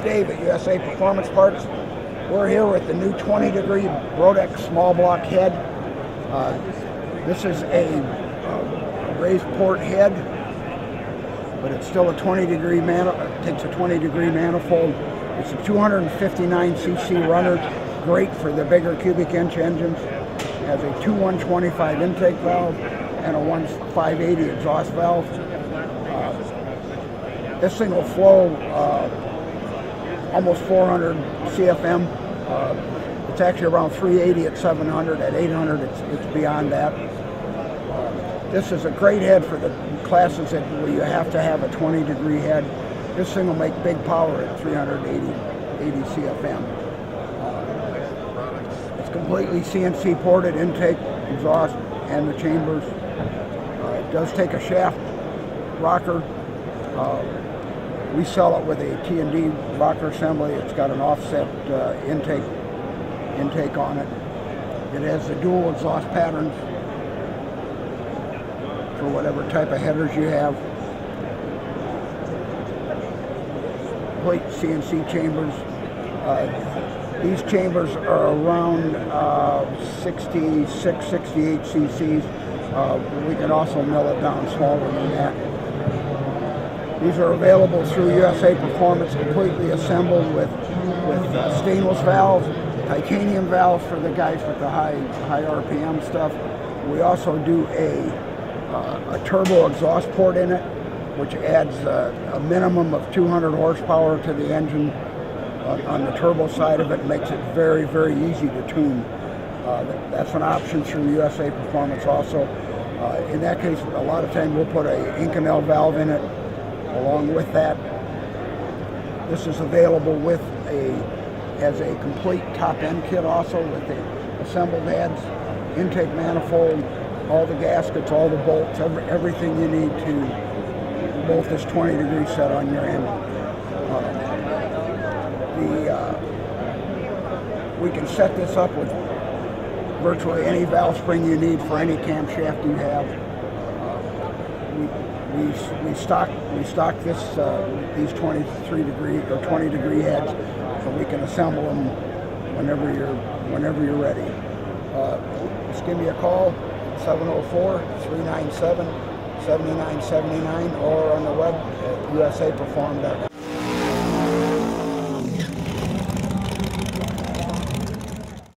Dave at USA Performance Parts. We're here with the new 20-degree Brodix small block head. This is a raised port head, but it's still a 20-degree takes a 20-degree manifold. It's a 259cc runner, great for the bigger cubic inch engines. It has a 2-125 intake valve and a 1-580 exhaust valve. This thing will flow almost 400 CFM. It's actually around 380 at 700. At 800, it's beyond that. This is a great head for the classes where you have to have a 20-degree head. This thing will make big power at 380 CFM. It's completely CNC ported, intake, exhaust, and the chambers. It does take a shaft rocker. We sell it with a T&D rocker assembly. It's got an offset intake on it. It has the dual exhaust patterns for whatever type of headers you have. Complete CNC chambers. These chambers are around 66, 68 cc's. We can also mill it down smaller than that. These are available through USA Performance, completely assembled with stainless valves, titanium valves for the guys with the high RPM stuff. We also do a turbo exhaust port in it, which adds a minimum of 200 horsepower to the engine on the turbo side of it. Makes it very, very easy to tune. That's an option through USA Performance also. In that case, a lot of times we'll put a Inconel valve in it along with that. This is available with as a complete top end kit also, with the assembled heads, intake manifold, all the gaskets, all the bolts, everything you need to bolt this 20-degree set on your end. We can set this up with virtually any valve spring you need for any camshaft you have. We stock these 23-degree or 20-degree heads, so we can assemble them whenever you're ready. Just give me a call, 704-397-7979, or on the web at usaperform.com.